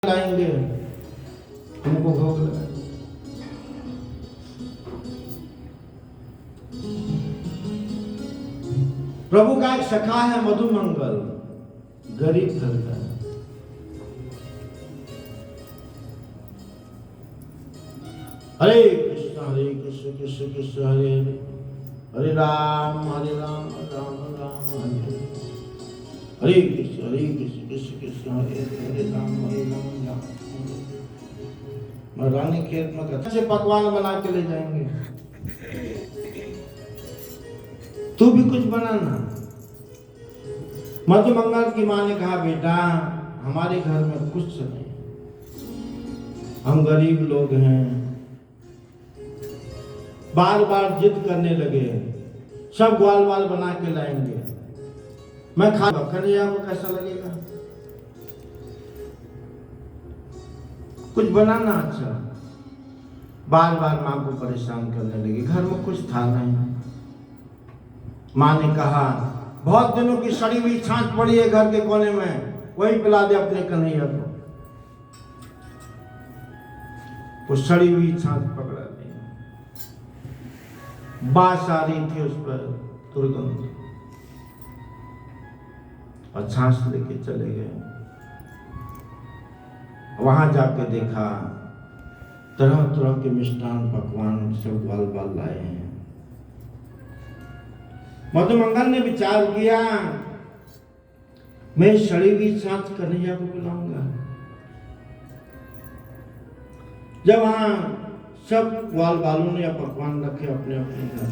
लाएंगे, तुमको भोग लगाएंगे। प्रभु का एक सखा है मधुमंगल, गरीब घर का। हरे कृष्ण कृष्ण कृष्ण हरे हरे, हरे राम राम राम हरे हरे कृष्ण कृष्ण कृष्ण हरे हरे राम राम। मैं रानी खेत में कथा से पकवान बना के ले जाएंगे, तू भी कुछ बनाना। मधुमंगल की माँ ने कहा, बेटा हमारे घर में कुछ नहीं, हम गरीब लोग हैं। बार बार जिद करने लगे, सब ग्वाल वाल बना के लाएंगे, मैं खा कन्हैया को कैसा लगेगा। कुछ बनाना अच्छा। बार बार माँ को परेशान करने लगी, घर में कुछ था नहीं। माँ ने कहा, बहुत दिनों की सड़ी हुई छाछ पड़ी है घर के कोने में, वही पिला दे अपने कन्हैया को। वो सड़ी हुई छाछ पकड़ा दी, बास आ रही थी उस पर दुर्गंध, और छाछ लेके चले गए। वहां जाके देखा तरह तरह के मिष्टान पकवान सब बाल बाल लाए हैं। मधुमंगल ने विचार किया, मैं सड़ी हुई छाछ कन्हैया को बुलाऊंगा। जब वहां सब ग्वाल बालों ने पकवान रखे अपने अपने घर,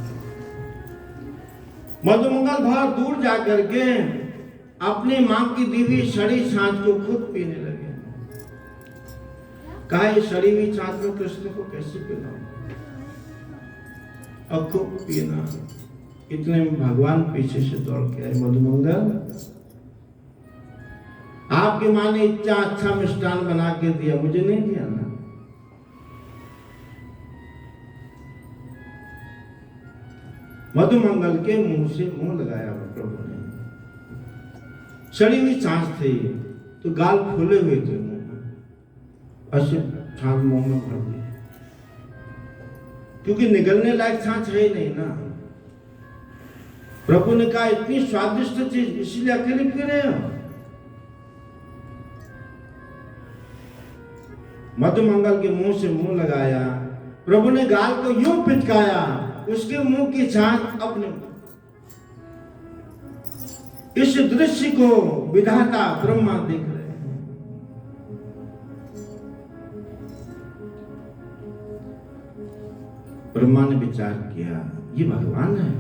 मधुमंगल बहुत दूर जाकर के अपनी मां की दी हुई सड़ी छाछ को खुद पीने लगे। कहा, ये सड़ी हुई छाछ में कृष्ण को कैसे पिलाऊं, और खूब पीना। इतने में भगवान पीछे से दौड़ के आए, मधुमंगल आपकी मां ने इतना अच्छा मिष्ठान बना के दिया, मुझे नहीं दिया ना। मधुमंगल के मुंह से मुंह लगाया प्रभु ने। सड़ी हुई छाछ थी तो गाल फूले हुए थे मुंह में, ऐसे छाछ मुंह में भर दी, क्योंकि निगलने लायक छाछ है ही नहीं ना। प्रभु ने कहा, इतनी स्वादिष्ट चीज इसलिए अकेले पी रहे हो। मधुमंगल के मुंह से मुंह लगाया, प्रभु ने गाल को यूं पिचकाया, उसके मुंह की छाछ अपने। इस दृश्य को विधाता ब्रह्मा देख रहे हैं। ब्रह्मा ने विचार किया, ये भगवान है।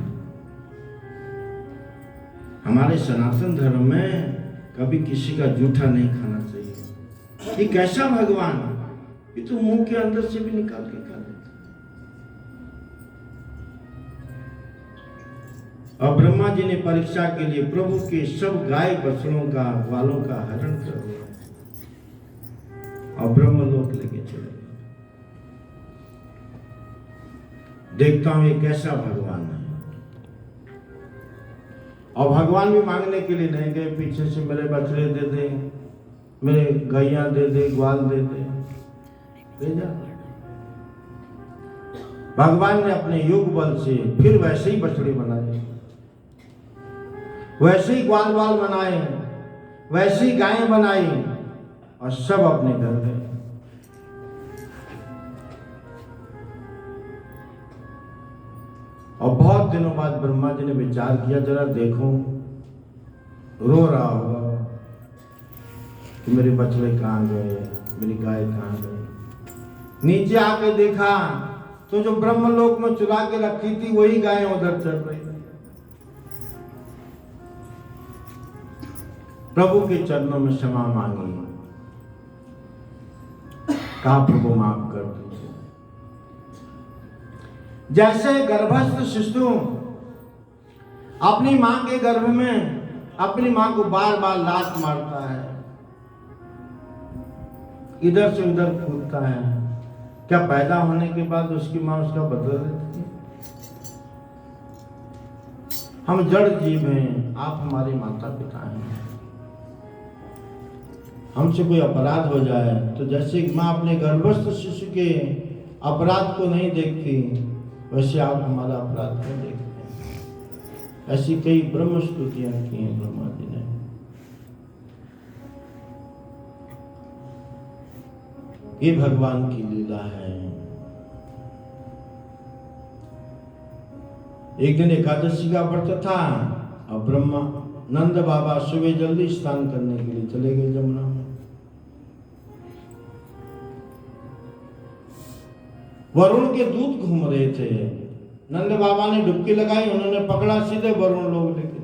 हमारे सनातन धर्म में कभी किसी का जूठा नहीं खाना चाहिए। ये कैसा भगवान, ये तो मुंह के अंदर से भी निकाल के खा लेता। और ब्रह्मा जी ने परीक्षा के लिए प्रभु के सब गाय बछड़ों का ग्वालों का हरण कर दिया और ब्रह्मलोक लेके चले गए। देखता हूं ये कैसा भगवान है। और भगवान भी मांगने के लिए नहीं गए, पीछे से मेरे बछड़े दे दे, मेरे गैया दे दे, ग्वाल दे दे, ले जा। भगवान ने अपने योग बल से फिर वैसे ही बछड़े बनाए, वैसे ही ग्वाल बाल बनाए, वैसे ही गायें बनाई, और सब अपने घर गए। और बहुत दिनों बाद ब्रह्मा जी ने विचार किया, जरा देखो, रो रहा होगा कि मेरे बछड़े कहाँ गए, मेरी गाय कहाँ गई। नीचे आके देखा तो जो ब्रह्मलोक में चुरा के रखी थी वही गायें उधर चल रही। प्रभु के चरणों में क्षमा मांगी, कहा, प्रभु माफ कर दीजिए। जैसे गर्भस्थ शिशु अपनी मां के गर्भ में अपनी मां को बार बार लात मारता है, इधर से उधर कूदता है, क्या पैदा होने के बाद उसकी मां उसका बदला लेती है? हम जड़ जीव हैं, आप हमारे माता पिता हैं। हमसे कोई अपराध हो जाए तो जैसे माँ अपने गर्भस्थ शिशु के अपराध को नहीं देखती, वैसे आप हमारा अपराध क्यों देखते हैं? ऐसी कई ब्रह्म स्तुतियां की हैं ब्रह्मा जी ने। ये भगवान की लीला है। एक दिन एकादशी का व्रत था और ब्रह्मा नंद बाबा सुबह जल्दी स्नान करने के लिए चले गए जमुना में। वरुण के दूत घूम रहे थे, नंद बाबा ने डुबकी लगाई, उन्होंने पकड़ा, सीधे वरुण लोग लेके चले।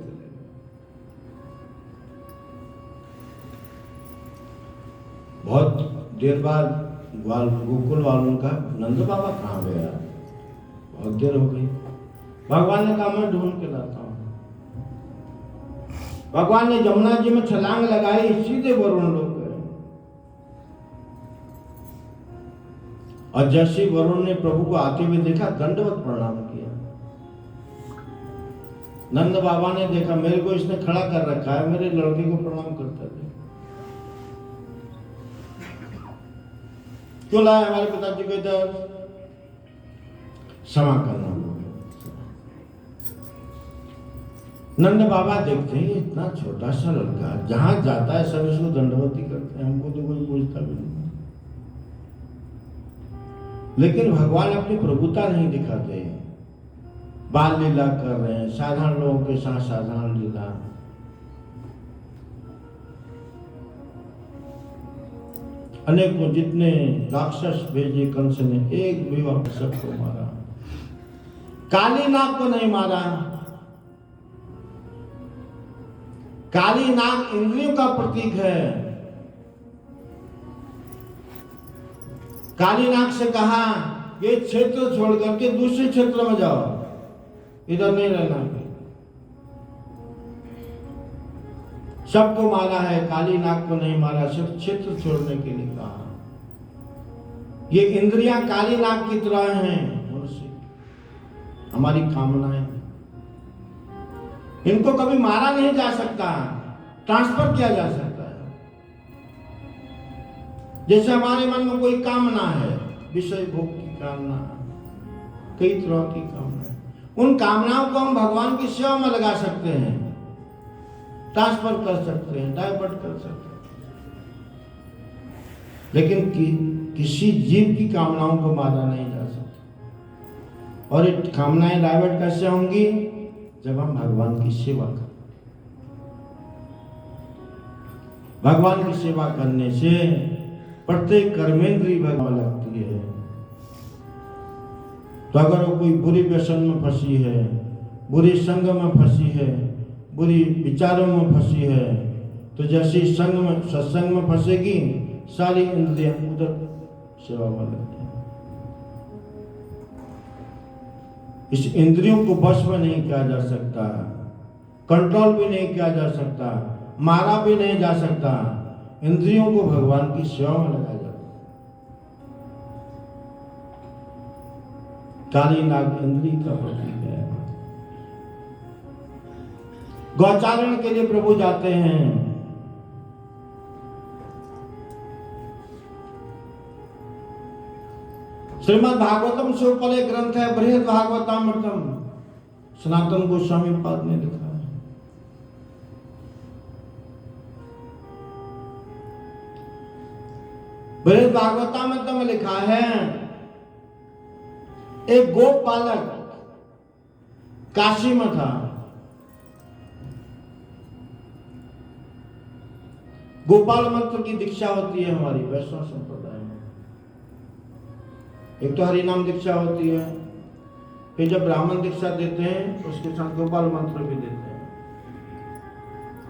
बहुत देर बाद गोकुल वालों का नंद बाबा कहाँ गया, बहुत देर हो गई। भगवान ने कहा मैं ढूंढ के लाता हूं। भगवान ने जमुना जी में छलांग लगाई, सीधे वरुण लोग गए। और जैसे वरुण ने प्रभु को आते हुए देखा, दंडवत प्रणाम किया। नंद बाबा ने देखा मेरे को इसने खड़ा कर रखा है, मेरे लड़के को प्रणाम करता है, क्यों लाया हमारे पिताजी को इधर? क्षमा करना। नंद बाबा देखते हैं इतना छोटा सा लड़का, जहां जाता है सब इसको दंडवती करते हैं, हमको तो कोई पूछता भी नहीं। लेकिन भगवान अपनी प्रभुता नहीं दिखाते, बाल लीला कर रहे हैं, साधारण लोगों के साथ साधारण लीला। अनेकों जितने राक्षस भेजे कंस ने, एक भी वापस सबको मारा। काली नाग को नहीं मारा। काली नाग इंद्रियों का प्रतीक है। काली नाग से कहा ये क्षेत्र छोड़ करके दूसरे क्षेत्र में जाओ, इधर नहीं रहना। सबको मारा है, काली नाग को नहीं मारा, सिर्फ क्षेत्र छोड़ने के लिए कहा। ये इंद्रियां काली नाग की तरह हैं, मनुष्य हमारी कामनाएं, इनको कभी मारा नहीं जा सकता, ट्रांसफर किया जा सकता है। जैसे हमारे मन में कोई कामना है, विषय भोग की कामना, कई तरह की कामना, उन कामनाओं को हम भगवान की सेवा में लगा सकते हैं, ट्रांसफर कर सकते हैं, डाइवर्ट कर सकते हैं। लेकिन किसी जीव की kaamnaओं को मारा नहीं जा सकता। और ये कामनाएं डाइवर्ट कैसे होंगी? जब हम भगवान की सेवा करें। भगवान की सेवा करने से प्रत्येक कर्मेंद्रिय भगवान लगती है। तो अगर वो कोई बुरी व्यसन में फंसी है, बुरी संग में फंसी है, बुरी विचारों में फंसी है, तो जैसे संग में सत्संग में फंसेगी, सारी इंद्रियां उधर सेवा में लगती हैं। इस इंद्रियों को वश में नहीं किया जा सकता, कंट्रोल भी नहीं किया जा सकता, मारा भी नहीं जा सकता। इंद्रियों को भगवान की सेवा में लगाया जाता है। काली नाग इंद्रिय का प्रतीक है। गौचारण के लिए प्रभु जाते हैं। श्रीमद् भागवतम से ऊपर एक ग्रंथ है बृहद भागवतामृतम, सनातन गोस्वामी पाद ने लिखा है। बृहद भागवतामृतम में लिखा है एक गोपालक काशी में था। गोपाल मंत्र की दीक्षा होती है हमारी वैष्णव संप्रदाय में। एक तो हरि नाम दीक्षा होती है, फिर जब ब्राह्मण दीक्षा देते हैं तो उसके साथ गोपाल मंत्र भी देते हैं।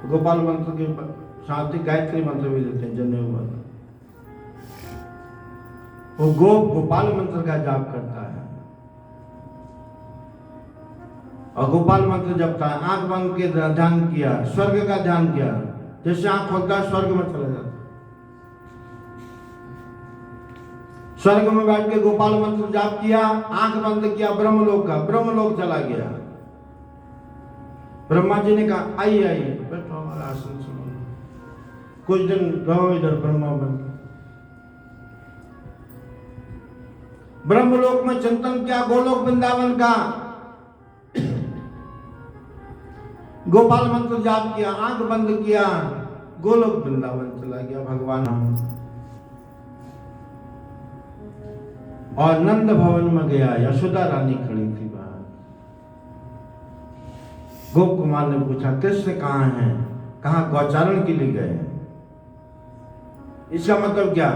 गोपाल मंत्र के साथ ही गायत्री मंत्र भी देते हैं, जनेऊ मंत्र। वो गोपाल मंत्र का जाप करता है और गोपाल मंत्र जपता है। आंख बंद के ध्यान किया, स्वर्ग का ध्यान किया, जैसे आंख खोलता है स्वर्ग में चला जाता है। स्वर्ग में बैठ के गोपाल मंत्र जाप किया, आंख बंद किया, ब्रह्मलोक चला गया। ब्रह्मा जी ने कहा आइए आइए बैठो, हमारा आसन सुनो। कुछ दिन रहो इधर ब्रह्मा बन। ब्रह्मलोक में चिंतन किया, गोलोक वृंदावन का गोपाल मंत्र जाप किया, आंख बंद किया, गोलोक वृंदावन चला गया भगवान। और नंद भवन में गया, यशोदा रानी खड़ी थी बाहर। गोप कुमार ने पूछा कृष्ण कहाँ हैं? कहाँ गौचारण के लिए गए हैं? इसका मतलब क्या?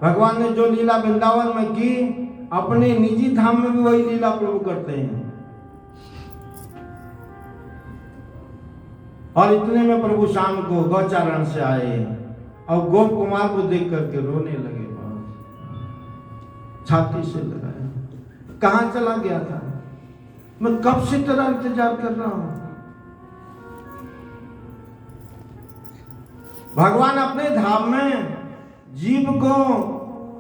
भगवान ने जो लीला वृंदावन में की, अपने निजी धाम में भी वही लीला प्रभु करते हैं। और इतने में प्रभु शाम को गौचारण से आए और गोप कुमार को देख करके रोने लगे, छाती से लगाया। कहां चला गया था? मैं कब से तेरा इंतजार कर रहा हूं। भगवान अपने धाम में जीव को,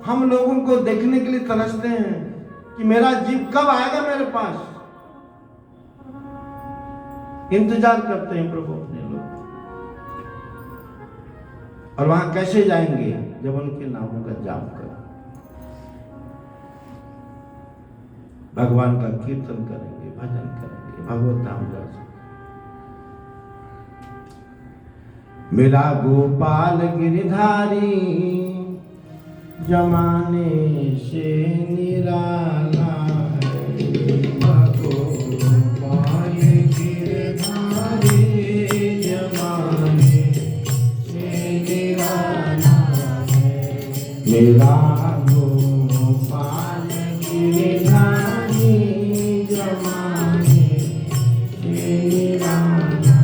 हम लोगों को देखने के लिए तरसते हैं कि मेरा जीव कब आएगा मेरे पास। इंतजार करते हैं प्रभु अपने लोग। और वहां कैसे जाएंगे? जब उनके नामों का जाप कर भगवान का कीर्तन करेंगे, भजन करेंगे, भगवत धाम जा सकते। मेरा गोपाल गिरधारी जमाने से निराला है। गोपाल गिरधारी जमाने से निराला है। मेरा गोपाल गिरधारी जमाने से निराला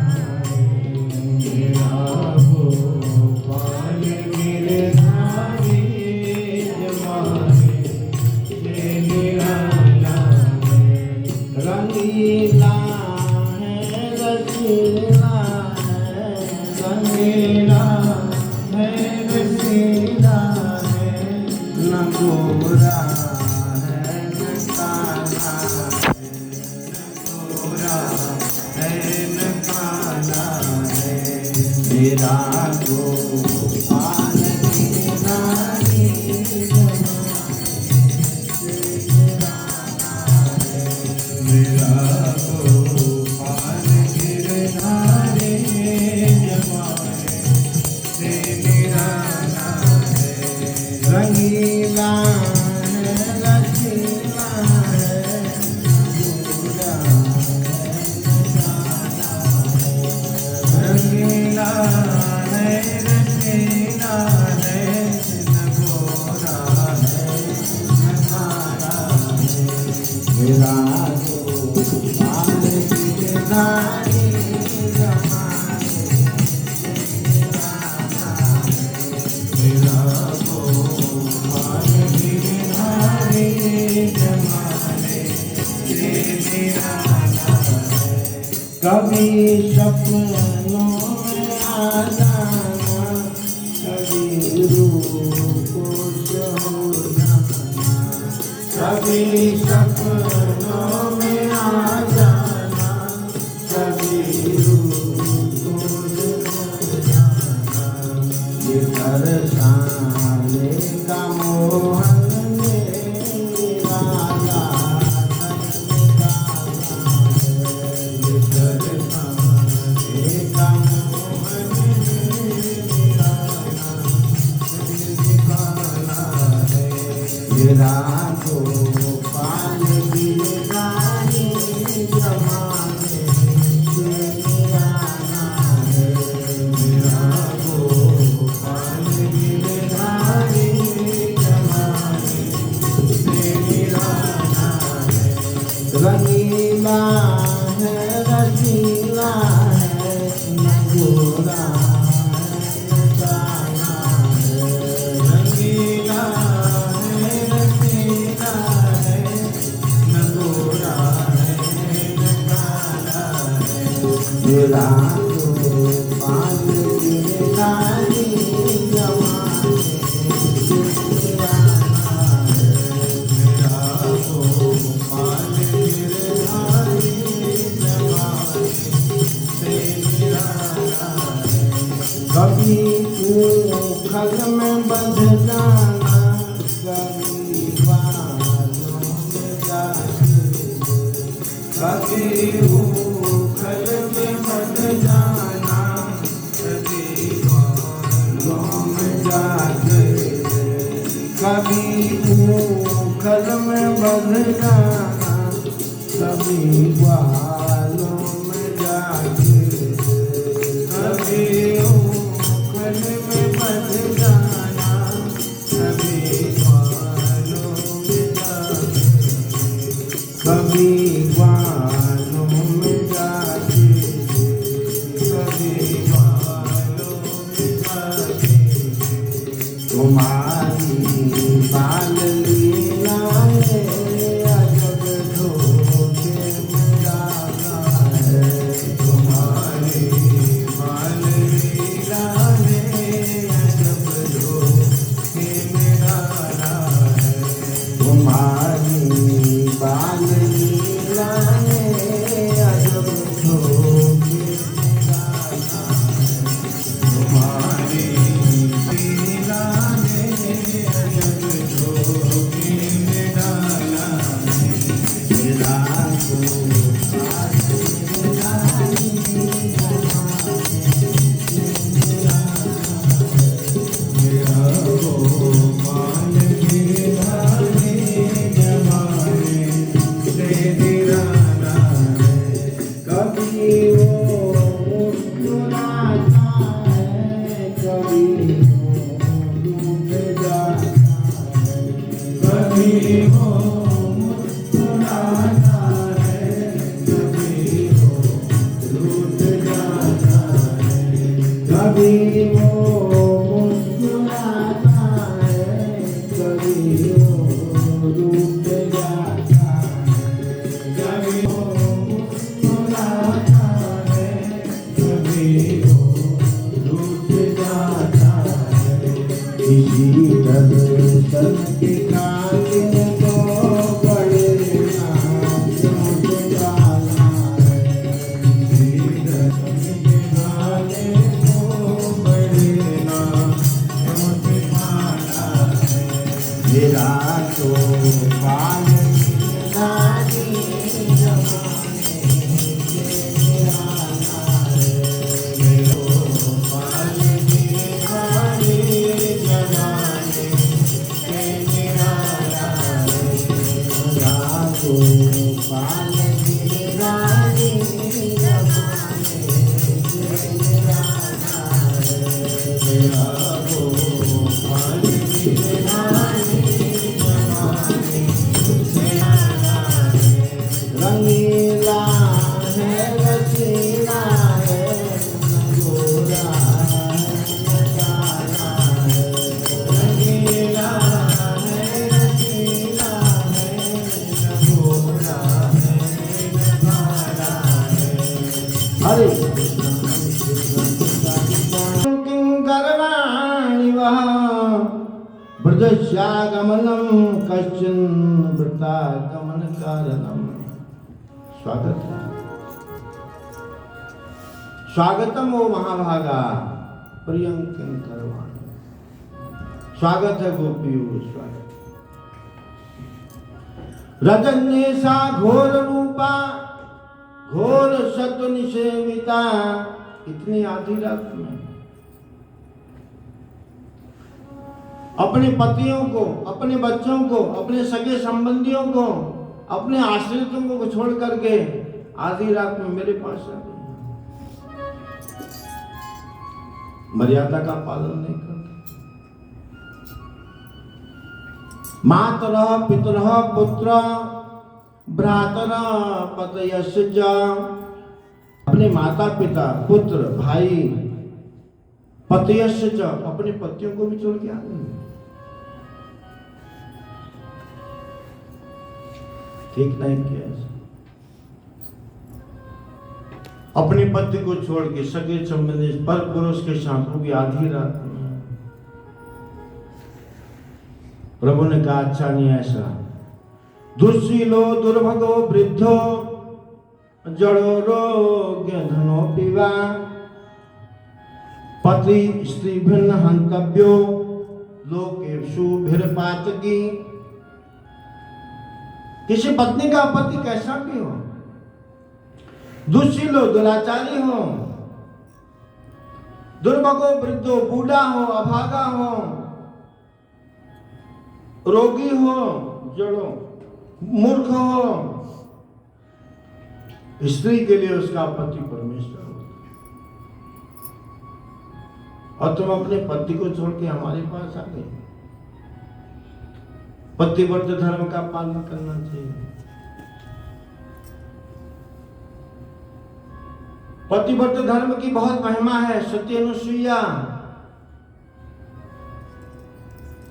है। मेरा गोपाल गिरधारी रंगीला है, रसीला है, रंगीला है, रसीला है, न गोरा है न काला है, न गोरा है न काला है। मेरा गोपाल गिरधारी मेरा गोपाल गिरधारी जमाने से निराला है। रंगीला है, रसीला है, गोरा है न काला है। रंगीला है, रसीला है, न गोरा है न काला है। मेरा कभी सपनों में आ जाना, कभी रूपों से हो जाना। कभी सपनों में आ जाना, कभी रूपों से हो जाना। ये दर्शाने का मोहन मेरा गोपाल गिरधारी जमाने से निराला है। मेरा गोपाल गिरधारी जमाने से निराला है। रंगीला है, रसीला है, न गोरा है न काला है। रंगीला मेरा गोपाल गिरधारी जमाने से निराला है। मेरा गोपाल गिरधारी जमाने से निराला है। कभी उखल में बंध जाना, कभी बालों में जाके, कभी उखल में बंध जाना, कभी बालों में जाके, कभी उखल में बंध जाना, कभी बालों में जाके, कभी बालों में जाके, कभी बालों में जाके, तुम्हारी बाल लीलाएं अजब धोखे में डाला है, तुम्हारी बाल लीलाएं अजब धोखे में डाला है, तुम्हारी बाल लीलाएं अजब धोखे में डाला है, तुम्हारी लीलाएं अजब धोखे में डाला है, मेरा को पास मिलानी मेरा को मान गिराने जमाने से गिराना है, कभी वो मुस्कुराता है, कभी वो डूब जाता है, कभी वो मुस्कुराता है, कभी वो रूठ जाता है, कभी वो मुस्कुराता है, कभी वो रूठ जाता है, कभी वो मुस्कुराता है, कभी वो रूठ जाता है, किसी दर्शन के खातिर तो बड़े नाम डाला है, किसी दर्शन के खातिर तो बड़े नाम डाला है, मेरा तो बाल लीलानी जमाने से निराला है, मेरा तो बाल लीलानी जमाने से निराला है, मेरा तो बाल लीलानी जमाने से निराला है, मेरा तो बाल लीलानी जमाने से निराला है, रंगीला है रसीला है, न गोरा है न काला है, रंगीला है रसीला है, न गोरा है न काला है, हरे किंकरवाणि वः ब्रजस्यागमनं कश्चन वृत्तागमन कारणम्। स्वागत है, स्वागतम ओ महाभागा प्रियं किंकरवाणि, स्वागत है गोपियों, स्वागत। रजन्येषा घोर रूपा घोर सत्व निषेविता, इतनी आधी रात में अपने पतियों को, अपने बच्चों को, अपने सगे संबंधियों को, अपने आश्रितों को छोड़ करके आधी रात में मेरे पास आ गई, मर्यादा का पालन नहीं करते। मातरः पितरः पुत्र भ्रातरः पतयस्य च, अपने माता पिता पुत्र भाई पतयस्य च, अपने पतियों को भी छोड़ के आ गए। ठीक नहीं किया, अपने पति को छोड़ के सगे संबंधी पर पुरुष के साथ होगी आधी रात में। प्रभु ने कहा अच्छा नहीं ऐसा, दुर्शीलो दुर्भगो वृद्धो जड़ो रोग्य धनो पीवा, पति स्त्री भिन्न हंतव्यो लोकेषु भिरपातकी। किसी पत्नी का पति कैसा भी हो, दुशील हो, दुराचारी हो, दुर्भगो, वृद्धो, बूढ़ा हो, अभागा हो, रोगी हो, जड़ो, मूर्ख हो, स्त्री के लिए उसका पति परमेश्वर होता है। और तुम अपने पति को छोड़ के हमारे पास आ गए। पतिव्रत धर्म का पालन करना चाहिए। पतिव्रत धर्म की बहुत महिमा है। सती अनुसुईया,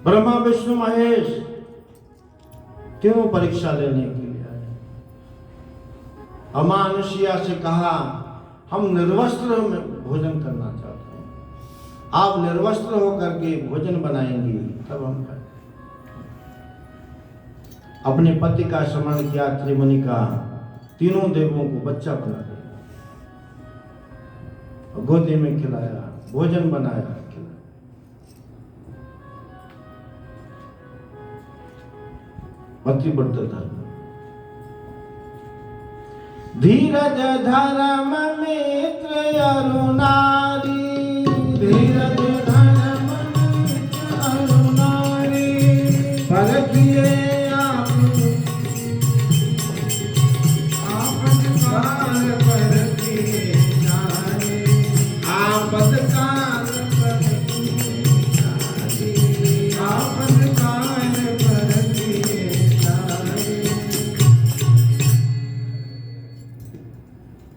ब्रह्मा विष्णु महेश तीनों परीक्षा लेने के लिए आए। अम्मा अनुसुईया से कहा, हम निर्वस्त्र में भोजन करना चाहते हैं, आप निर्वस्त्र होकर के भोजन बनाएंगे तब हम खाएं। अपने पति का स्मरण किया, त्रिमुनि का, तीनों देवों को बच्चा बना दिया, गोदी में खिलाया, भोजन बनाया, पतिव्रत धर्म। धीरज धर्म मित्र अरुणारी, धीरज धर्म मित्र अरुणारी, परखिए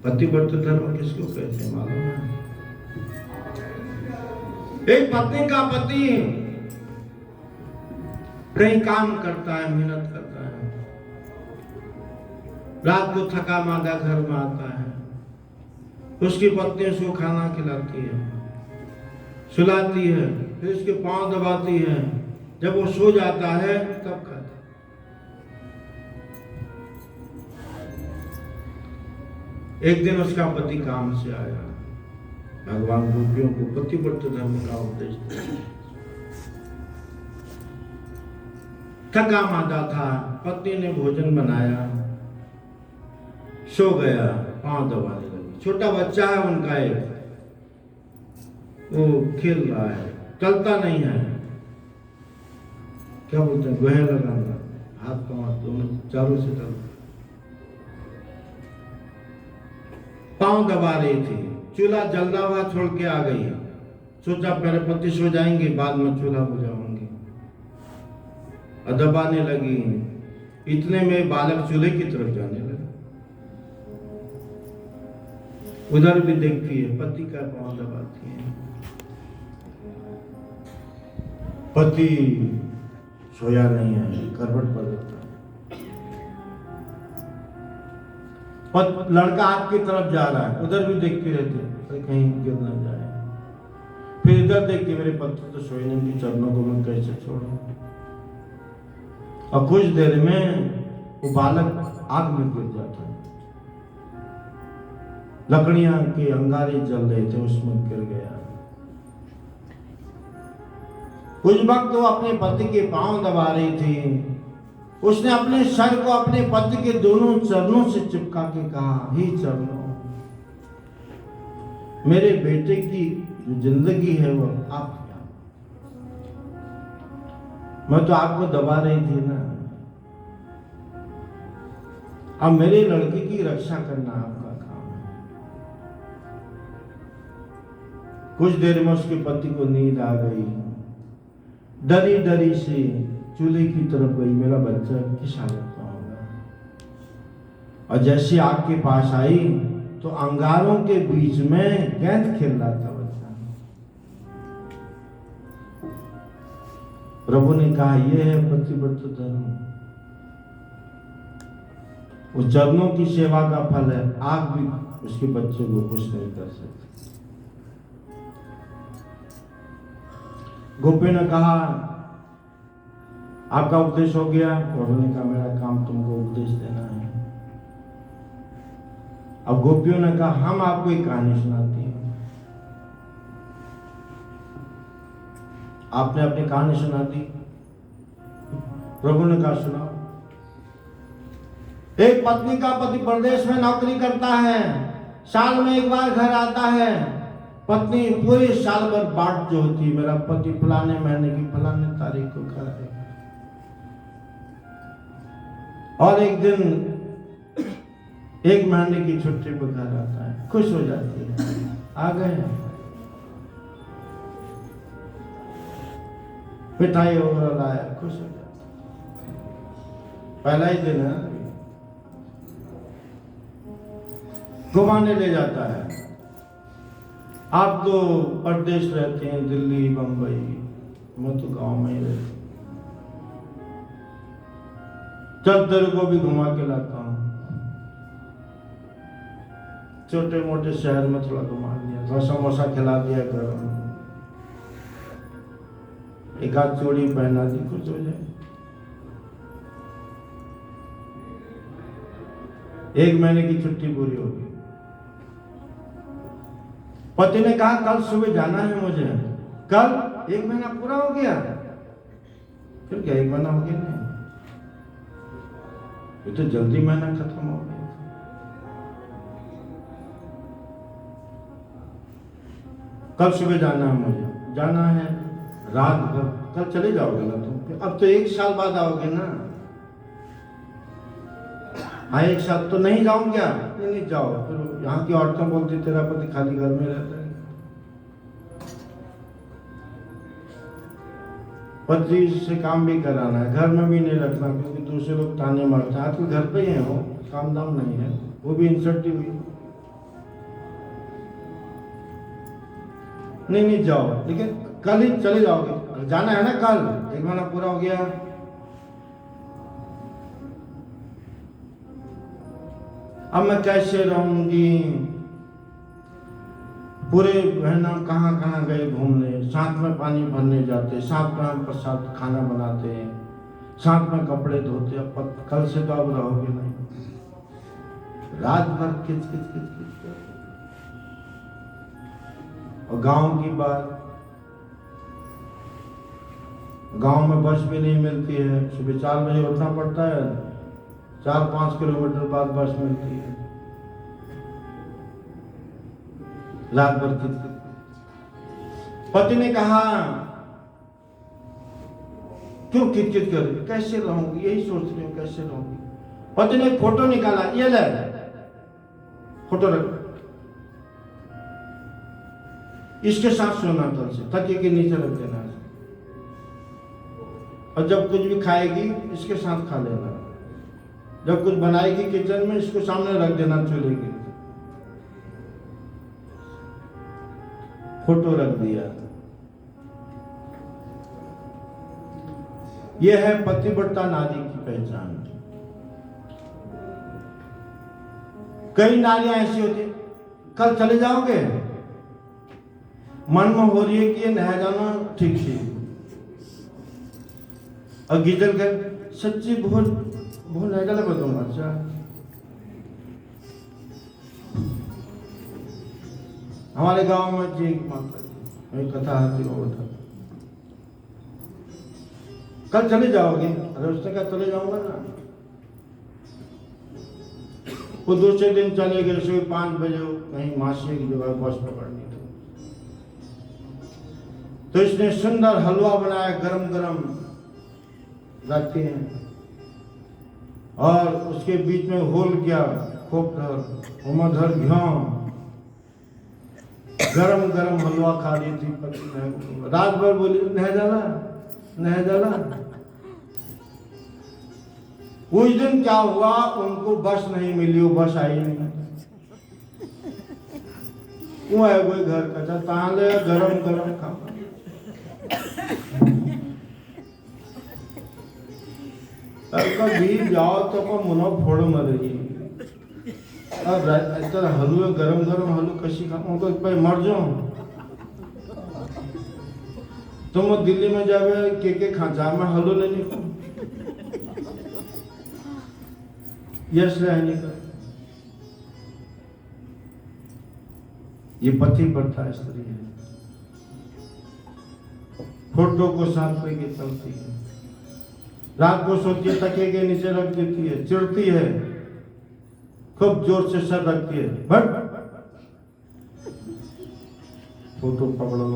पतिव्रत धर्म किसको कहते हैं मालूम है? एक पत्नी का पति कहीं काम करता है, मेहनत करता है, रात को थका मांदा घर में आता है, उसकी पत्नी उसको खाना खिलाती है, सुलाती है, फिर उसके पांव दबाती है, जब वो सो जाता है तब खाता है। एक दिन उसका पति काम से आया, भगवान गोपियों को पतिव्रत धर्म का उपदेश दिया। थका मादा था, पत्नी ने भोजन बनाया, सो गया, पांव दबाने लगी। छोटा बच्चा है उनका एक, वो खेल रहा है, चलता नहीं है, क्या बोलते हैं, गोहे लगाना, हाथ पांव दोनों चारों से चलता, पांव दबा रही थी, चूल्हा जलता हुआ छोड़ के आ गई। सोचा पहले पति सो जाएंगे, बाद में चूल्हा बुझाऊंगी, और दबाने लगी। इतने में बालक चूल्हे की तरफ जाने लगा, उधर भी देखती है, पति का पांव दबाती है। पति सोया नहीं है, करवट पर लेता है। लड़का आग की तरफ जा रहा है, उधर भी देखती रहती, कहीं गिर ना जाए। फिर इधर देखती, मेरे पति तो सोए नहीं, की चरणों को मैं कैसे छोड़ूं। और कुछ देर में वो बालक आग में गिर जाता है, लकड़ियां के अंगारे जल रहे थे, उसमें गिर गया। कुछ वक्त वो अपने पति के पांव दबा रही थी, उसने अपने सर को अपने पति के दोनों चरणों से चिपका के कहा, हे चरणों, मेरे बेटे की जिंदगी है वो आप, मैं तो आपको दबा रही थी ना, अब मेरे लड़के की रक्षा करना आपका काम है। कुछ देर में उसके पति को नींद आ गई, डरी डरी से चूल्हे की तरफ गई, मेरा बच्चा किस हालत में होगा। और जैसे आग के पास आई तो अंगारों के बीच में गेंद खेल रहा था बच्चा। प्रभु ने कहा, यह है पतिव्रत धर्म, उस चरणों की सेवा का फल है। आग भी उसके बच्चे को खुश नहीं कर सकती। गोपी ने कहा, आपका उपदेश हो गया। प्रभु ने कहा, मेरा काम तुमको उपदेश देना है। अब गोपियों ने कहा, हम आपको एक कहानी सुनाती हैं। आपने अपनी कहानी सुना दी। प्रभु ने कहा, सुनाओ। एक पत्नी का पति प्रदेश में नौकरी करता है, साल में एक बार घर आता है, पत्नी पूरे साल भर बाट जो होती, मेरा पति फलाने महीने की फलाने तारीख को घर आएगा, और एक दिन एक महीने की छुट्टी पर घर आता है, खुश हो जाती है, आ गए मिठाई वगैरह लाया, खुश हो जाता, पहला ही दिन है, घुमाने ले जाता है। आप तो परदेश रहते हैं, दिल्ली बंबई, मैं तो गांव में ही रहती, चल तेरे को भी घुमा के लाता हूँ, छोटे मोटे शहर में थोड़ा घुमा दिया, थोड़ा समोसा खिला दिया, गरम एक आध चूड़ी पहना दी, कुछ हो जाए। एक महीने की छुट्टी पूरी होगी, पति ने कहा कल सुबह जाना है मुझे, कल, एक महीना पूरा हो गया, फिर क्या एक महीना हो गया, नहीं ये तो जल्दी महीना खत्म हो गया, कल सुबह जाना है मुझे, जाना है रात भर, कल चले जाओगे ना तुम, अब तो एक साल बाद आओगे ना, हाँ एक साल तो नहीं जाऊं क्या, नहीं जाओ, फिर यहाँ की औरतें बोलती तेरा पति खाली घर में रहता है, पति से काम भी कराना है, घर में भी नहीं रखना, क्योंकि दूसरे लोग ताने मारते हैं, आजकल घर पे ही है, हो काम दाम नहीं है, वो भी इंसल्टिव हुई, नहीं जाओ, लेकिन कल ही चले जाओगे, जाना है ना कल, एक महीना पूरा हो गया, अब मैं कैसे रहूंगी, पूरे महीना कहाँ कहाँ गए घूमने, साथ में पानी भरने जाते, साथ में हम प्रसाद खाना बनाते हैं, साथ में कपड़े धोते, अब कल से तो अब रहोगे नहीं, रात भर खिच खिच खिच खिच, और गांव की बात, गांव में बस भी नहीं मिलती है, सुबह 4 बजे उठना पड़ता है, 4-5 किलोमीटर बाद बस मिलती है, रात भर खिच खिच। पति ने कहा क्यों खिच खिच कर, कैसे रहूंगी, यही सोच रही हूँ कैसे रहूंगी। पति ने फोटो निकाला, ये ले फोटो रख, इसके साथ सोना, कल से तकिए के नीचे रख देना, और जब कुछ भी खाएगी इसके साथ खा लेना, जब कुछ बनाएगी किचन में इसको सामने रख देना, चूल्हे के, फोटो रख दिया। यह है पतिव्रता नारी की पहचान। कई नारियां ऐसी होती, कल चले जाओगे, मन में हो रही है कि ये नहा जाना ठीक थी, और गीजल कर सच्ची बहुत बहुत नहा जाना बताऊंगा, अच्छा हमारे गांव में जी एक माता जी कथा आती, वो बता कल चले जाओगे, अरे उसने कहा चले जाऊंगा ना, वो दूसरे दिन चले गए, सुबह 5 बजे कहीं मासी की जगह बस पकड़नी थी, तो इसने सुंदर हलवा बनाया, गरम गरम रखते हैं, और उसके बीच में होल किया, खोपधर उमधर घ्यां, गरम गरम हलवा खा रही थी पत्नी, रात भर बोली नह जाला नह जाला। उस दिन क्या हुआ, उनको बस नहीं मिली, वो बस आई नहीं, वो है कोई घर का ताले गरम गरम खा, कभी जाओ तो मुना फोड़ मरेगी, हलवे गरम गरम हलू कशी खा, उनको मर जाओ, तुम दिल्ली में जावे के खाचा में हलू नहीं खा, यश रहने का, ये पतिव्रता स्त्री है, फोटो को साथ लेके चलती है, रात को सोती है तकिए के नीचे रख देती है, चिढ़ती है, खूब जोर से सर रखती है, बट फोटो पकड़ लो।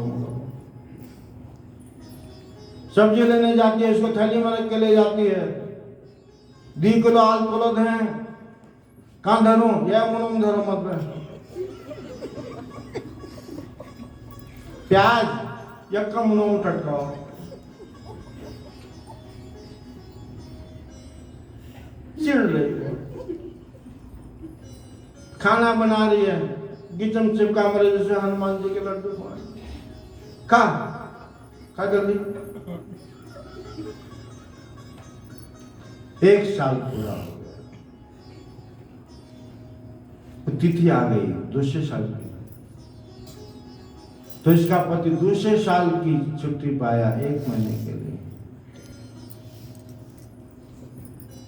सब्जी लेने जाती है, इसको थैली में रख के ले जाती है। 2 किलो आल पुलद है, कहाँ धरूं? यह मुनम धरो मत में। प्याज यक्का मुनम टटकाओ। चिड़ रही है, खाना बना रही है, किचन चिपका मरे जैसे हनुमान जी के लड्डू खा जल्दी। 1 साल पूरा हो गया, तिथि आ गई दूसरे साल की, तो इसका पति दूसरे साल की छुट्टी पाया 1 महीने के लिए।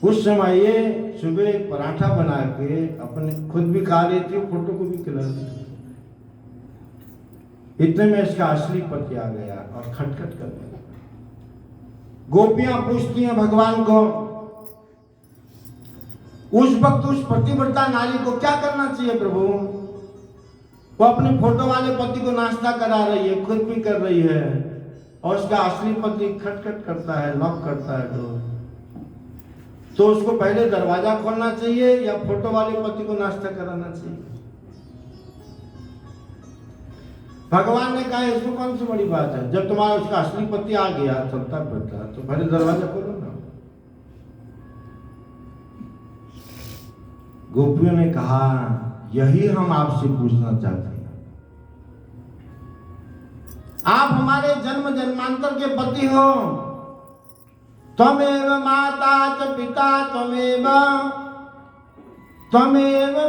उस समय ये सुबह पराठा बना के अपने खुद भी खा रही थी, फोटो को भी खिला रही थी। इतने में इसका असली पति आ गया और खटखट कर गया। गोपियां पूछती हैं भगवान को, उस वक्त उस पतिव्रता नारी को क्या करना चाहिए प्रभु? वो अपने फोटो वाले पति को नाश्ता करा रही है, खुद भी कर रही है, और उसका असली पति खटखट करता है, नॉक करता है डोर। तो उसको पहले दरवाजा खोलना चाहिए या फोटो वाले पति को नाश्ता कराना चाहिए? भगवान ने कहा इसमें कौन सी बड़ी बात है, जब तुम्हारा उसका असली पति आ गया चलता फिरता, तो पहले दरवाजा खोलो ना। गोपियों ने कहा यही हम आपसे पूछना चाहते हैं, आप हमारे जन्म जन्मांतर के पति हो, त्वमेव माता च पिता त्वमेव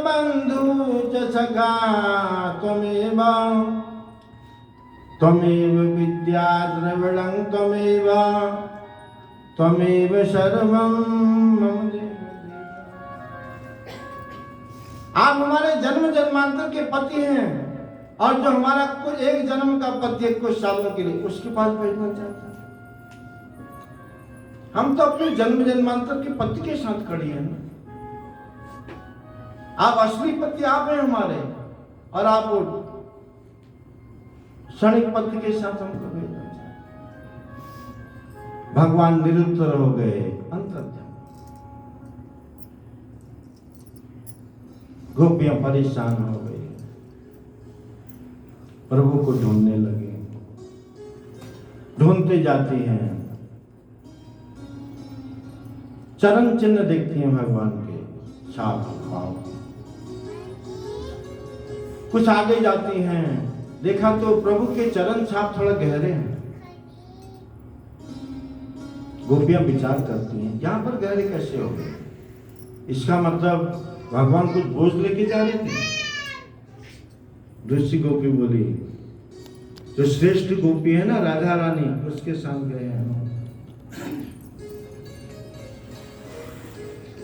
बंधु च सखा त्वमेव विद्या द्रविणं त्वमेव सर्वं मम देव। आप हमारे जन्म जन्मांतर के पति हैं, और जो हमारा कुछ 1 जन्म का पति है कुछ सालों के लिए, उसके पास भेजना चाहते हैं। हम तो अपने जन्म जन्मांतर के पति के साथ खड़ी हैं ना। आप असली पति आप हैं हमारे, और आप क्षणिक पति के साथ हमको भेजना चाहते। भगवान निरुत्तर हो गए, अंतर्धान। गोपियां परेशान हो गई, प्रभु को ढूंढने लगे, ढूंढते जाती हैं, चरण चिन्ह देखती हैं भगवान के, छाप भाव। कुछ आगे जाती हैं, देखा तो प्रभु के चरण छाप थोड़ा गहरे हैं। गोपियां विचार करती हैं यहां पर गहरे कैसे हो गए? इसका मतलब भगवान कुछ बोझ लेके जा रहे थे। दूसरी गोपी बोली, जो श्रेष्ठ गोपी है ना राधा रानी, उसके साथ गए हैं।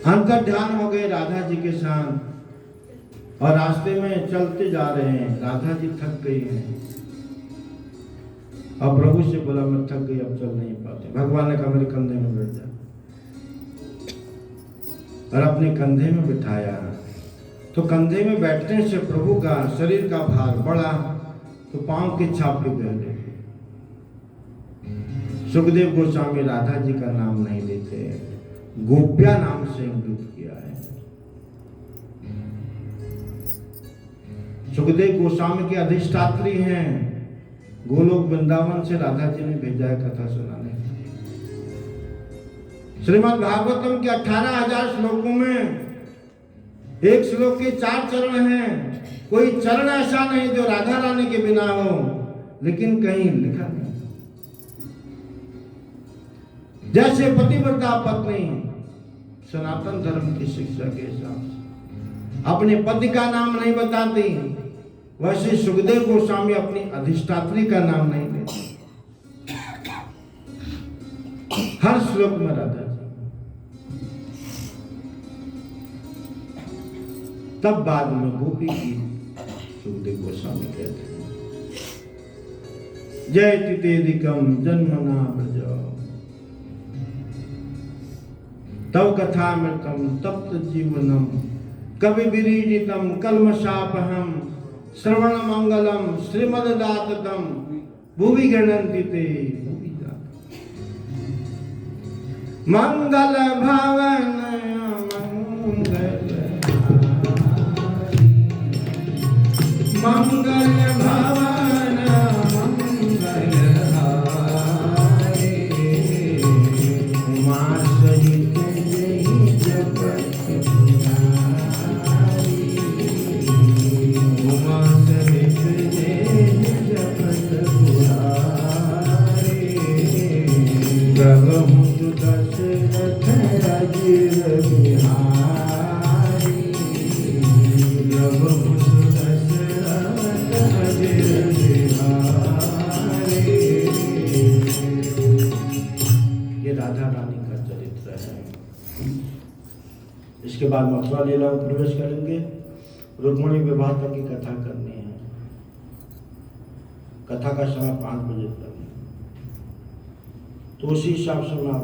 अंतर ध्यान हो गए राधा जी के साथ, और रास्ते में चलते जा रहे हैं। राधा जी थक गई हैं, और प्रभु से बोला मैं थक गई, अब चल नहीं पाते। भगवान ने कहा मेरे कंधे में बैठ जा, और अपने कंधे में बिठाया। तो कंधे में बैठने से प्रभु का शरीर का भार बढ़ा, तो पांव के छाप के गहरे। सुखदेव गोस्वामी राधा जी का नाम नहीं लेते, गोपिया नाम से अंकित किया है। सुखदेव गोस्वामी के अधिष्ठात्री हैं, गोलोक वृंदावन से राधा जी ने भेजा है कथा सुनाने। श्रीमद् भागवतम के 18,000 श्लोकों में एक श्लोक के 4 चरण हैं। कोई चरण ऐसा नहीं जो राधा रानी के बिना हो, लेकिन कहीं लिखा नहीं। जैसे पतिव्रता पत्नी सनातन धर्म की शिक्षा के हिसाब से अपने पति का नाम नहीं बताती, वैसे सुखदेव गोस्वामी अपनी अधिष्ठात्री का नाम नहीं लेते। हर श्लोक में राधा जी। तब बाद में गोपी की सुखदेव गोस्वामी कहते हैं, जय तितेदिकम जन्मना ब्रज तव कथामृतम तप्त जीवनम कवि विरीडितम कल्मषापहम श्रवण मंगलम श्रीमद्दाततम भुवि गणन्ति ते मंगल भवन मंगल भवन मंगल उमा सहित जहि जपत पुरारी उमा सहित जहि जपत पुरारी प्रभु दशरथ राजीव बिहारी प्रभु ये राधा रानी का चरित्र है। इसके बाद मथुरा लीला में प्रवेश करेंगे। रुक्मिणी विवाह तक की कथा करनी है। कथा का समय 5 बजे तक, तो उसी हिसाब से मैं